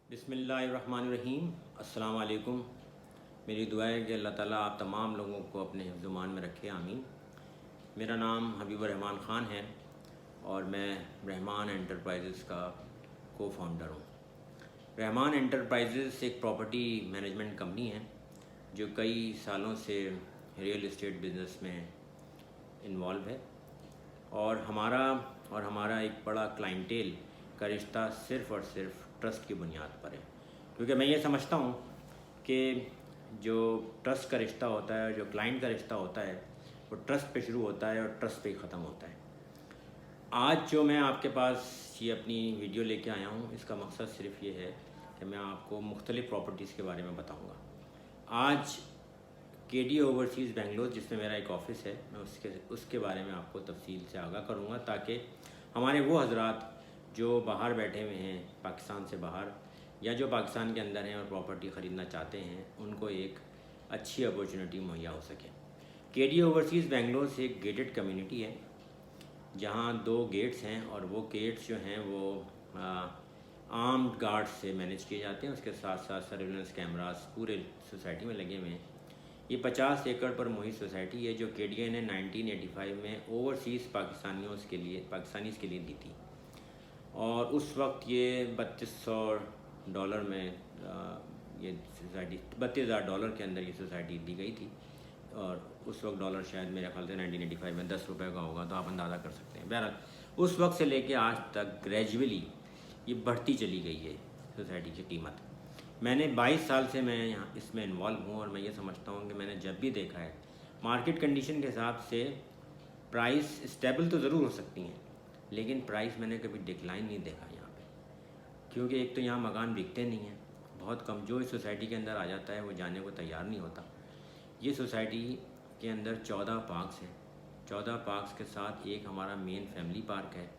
बिस्मिल्लाहिर्रहमानिर्रहीम। अस्सलाम वालेकुम। मेरी दुआ है कि अल्लाह ताला आप तमाम लोगों को अपने हिफ्ज़-ओ-मान में रखे, आमीन। मेरा नाम हबीबुर रहमान ख़ान है और मैं रहमान एंटरप्राइजेज़ का को फाउंडर हूँ। रहमान एंटरप्राइजेज़ एक प्रॉपर्टी मैनेजमेंट कंपनी है जो कई सालों से रियल इस्टेट बिज़नेस में इन्वॉल्व है और हमारा एक बड़ा क्लाइंटेल का रिश्ता सिर्फ़ और सिर्फ ट्रस्ट की बुनियाद पर है, क्योंकि मैं ये समझता हूँ कि जो ट्रस्ट का रिश्ता होता है, जो क्लाइंट का रिश्ता होता है, वो ट्रस्ट पे शुरू होता है और ट्रस्ट पे ही ख़त्म होता है। आज जो मैं आपके पास ये अपनी वीडियो लेके आया हूँ, इसका मकसद सिर्फ ये है कि मैं आपको मुख्तलिफ़ प्रॉपर्टीज़ के बारे में बताऊँगा। आज केडी ओवरसीज़ बेंगलोर, जिसमें मेरा एक ऑफ़िस है, मैं उसके बारे में आपको तफसील से आगाह करूँगा ताकि हमारे वो हज़रात जो बाहर बैठे हुए हैं, पाकिस्तान से बाहर या जो पाकिस्तान के अंदर हैं और प्रॉपर्टी ख़रीदना चाहते हैं, उनको एक अच्छी अपॉर्चुनिटी मुहैया हो सके। केडी ओवरसीज़ बेंगलोर से एक गेटेड कम्युनिटी है जहाँ 2 गेट्स हैं और वो गेट्स जो हैं वो आर्म्ड गार्ड्स से मैनेज किए जाते हैं। उसके साथ साथ सर्विलेंस कैमरास पूरे सोसाइटी में लगे हुए हैं। ये 50 एकड़ पर मुहित सोसाइटी है जो केडीए ने 1985 में ओवरसीज़ पाकिस्तानीज़ के लिए दी थी और उस वक्त ये $3200 में ये सोसाइटी $32,000 के अंदर ये सोसाइटी दी गई थी और उस वक्त डॉलर शायद मेरे ख्याल से 1985 में 10 रुपये का होगा, तो आप अंदाज़ा कर सकते हैं। बहरहाल उस वक्त से लेके आज तक ग्रेजुअली ये बढ़ती चली गई है सोसाइटी की कीमत। मैंने 22 साल से मैं यहाँ इसमें इन्वॉल्व हूँ और मैं ये समझता हूँ कि मैंने जब भी देखा है मार्केट कंडीशन के हिसाब से प्राइस स्टेबल तो ज़रूर हो सकती हैं, लेकिन प्राइस मैंने कभी डिक्लाइन नहीं देखा यहाँ पे, क्योंकि एक तो यहाँ मकान बिकते नहीं हैं, बहुत कम। जो इस सोसाइटी के अंदर आ जाता है वो जाने को तैयार नहीं होता। ये सोसाइटी के अंदर 14 पार्क्स हैं। 14 पार्क्स के साथ एक हमारा मेन फैमिली पार्क है,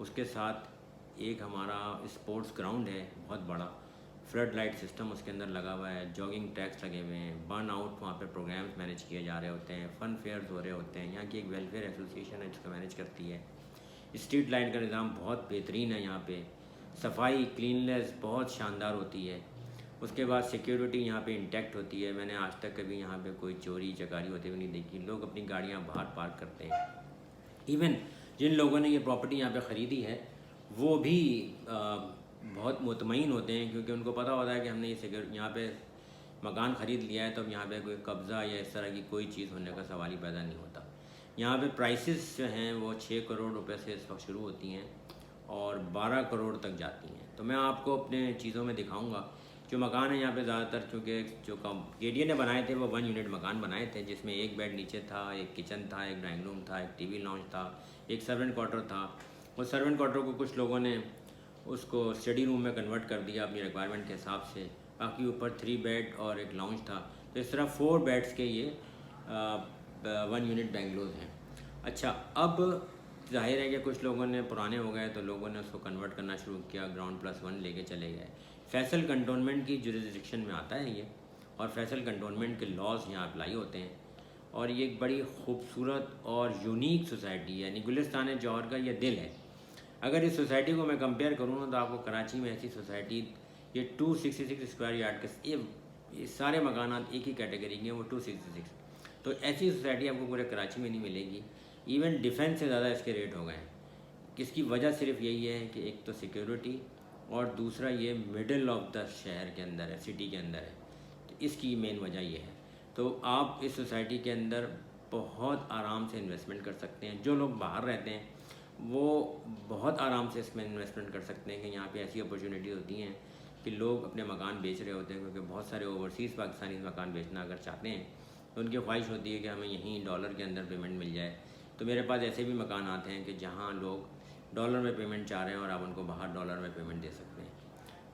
उसके साथ एक हमारा स्पोर्ट्स ग्राउंड है बहुत बड़ा, फ्लड लाइट सिस्टम उसके अंदर लगा हुआ है, जॉगिंग ट्रैक्स लगे हुए हैं, बर्न आउट वहाँ पे प्रोग्राम्स मैनेज किए जा रहे होते हैं, फ़न फेयर्स हो रहे होते हैं। यहाँ की एक वेलफेयर एसोसिएशन है जिसको मैनेज करती है। स्ट्रीट लाइट का निज़ाम बहुत बेहतरीन है यहाँ पे, सफाई क्लीननेस बहुत शानदार होती है। उसके बाद सिक्योरिटी यहाँ पे इंटैक्ट होती है। मैंने आज तक कभी यहाँ पे कोई चोरी चकारी होते हुए नहीं देखी। लोग अपनी गाड़ियाँ बाहर पार्क करते हैं। इवन जिन लोगों ने ये प्रॉपर्टी यहाँ पे ख़रीदी है वो भी बहुत मुतमईन होते हैं, क्योंकि उनको पता होता है कि हमने ये यहाँ पे मकान ख़रीद लिया है, तो अब यहाँ पे कोई कब्ज़ा या इस तरह की कोई चीज़ होने का सवाल ही पैदा नहीं होता। यहाँ पे प्राइसेस जो हैं वो 6 करोड़ रुपए से इस वक्त शुरू होती हैं और 12 करोड़ तक जाती हैं। तो मैं आपको अपने चीज़ों में दिखाऊंगा जो मकान है यहाँ पे ज़्यादातर, चूँकि जो केडीए ने बनाए थे वो 1 यूनिट मकान बनाए थे, जिसमें एक बेड नीचे था, एक किचन था, एक ड्राइंग रूम था, एक टीवी लॉन्च था, एक सर्वेंट क्वार्टर था। उस सर्वेंट क्वार्टर को कुछ लोगों ने उसको स्टडी रूम में कन्वर्ट कर दिया अपनी रिक्वायरमेंट के हिसाब से। बाकी ऊपर 3 बेड और एक लाउंज था। तो इस तरह 4 बेड्स के ये 1 यूनिट बेंगलोर हैं। अच्छा, अब जाहिर है कि कुछ लोगों ने पुराने हो गए तो लोगों ने उसको कन्वर्ट करना शुरू किया, ग्राउंड +1 लेके चले गए। फैसल कंटोनमेंट की जुरिसडिक्शन में आता है ये, और फैसल कंटोनमेंट के लॉज यहाँ अप्लाई होते हैं। और ये एक बड़ी खूबसूरत और यूनिक सोसाइटी है, यानी गुलिस्तान जौहर का ये दिल है। अगर इस सोसाइटी को मैं कंपेयर करूँ ना, तो आपको कराची में ऐसी सोसाइटी ये 266 स्क्वायर यार्ड के ये सारे मकानात एक ही कैटेगरी के हैं, वो 266। तो ऐसी सोसाइटी आपको पूरे कराची में नहीं मिलेगी। इवन डिफेंस से ज़्यादा इसके रेट हो गए हैं। इसकी वजह सिर्फ यही है कि एक तो सिक्योरिटी और दूसरा ये मिडल ऑफ द शहर के अंदर है, सिटी के अंदर है। तो इसकी मेन वजह ये है। तो आप इस सोसाइटी के अंदर बहुत आराम से इन्वेस्टमेंट कर सकते हैं। जो लोग बाहर रहते हैं वो बहुत आराम से इसमें इन्वेस्टमेंट कर सकते हैं कि यहाँ पे ऐसी अपॉर्चुनिटी होती हैं कि लोग अपने मकान बेच रहे होते हैं, क्योंकि बहुत सारे ओवरसीज़ पाकिस्तानी मकान बेचना अगर चाहते हैं तो उनकी ख्वाहिश होती है कि हमें यहीं डॉलर के अंदर पेमेंट मिल जाए। तो मेरे पास ऐसे भी मकान आते हैं कि जहाँ लोग डॉलर में पेमेंट चाह रहे हैं और आप उनको बाहर डॉलर में पेमेंट दे सकते हैं।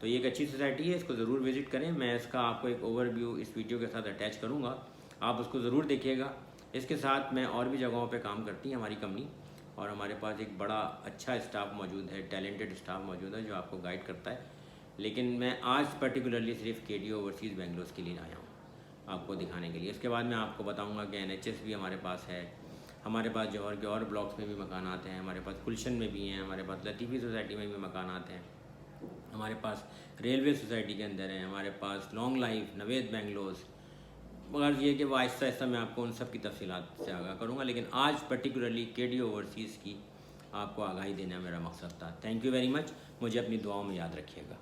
तो ये एक अच्छी सोसाइटी है, इसको ज़रूर विज़िट करें। मैं इसका आपको एक ओवरव्यू इस वीडियो के साथ अटैच करूँगा, आप उसको ज़रूर देखिएगा। इसके साथ मैं और भी जगहों पे काम करती है हमारी कंपनी, और हमारे पास एक बड़ा अच्छा स्टाफ मौजूद है, टैलेंटेड स्टाफ मौजूद है जो आपको गाइड करता है। लेकिन मैं आज पर्टिकुलरली सिर्फ केडी ओवरसीज़ बेंगलोर के लिए आया हूँ आपको दिखाने के लिए। इसके बाद मैं आपको बताऊँगा कि NHS भी हमारे पास है, हमारे पास जौहर के और ब्लॉक्स में भी मकानात हैं, हमारे पास गुलशन में भी हैं, हमारे पास लतीफ़ी सोसाइटी में भी मकानात हैं। हमारे पास रेलवे सोसाइटी के अंदर है, हमारे पास लॉन्ग लाइफ, नवेद बेंगलोस। मगर ये कि वो आहिस्ता आहिस्ता मैं आपको उन सब की तफसीलात से आगाह करूँगा, लेकिन आज पर्टिकुलरली केडी ओवरसीज़ की आपको आगाही देना मेरा मकसद था। Thank you very much. मुझे अपनी दुआओं में याद रखिएगा।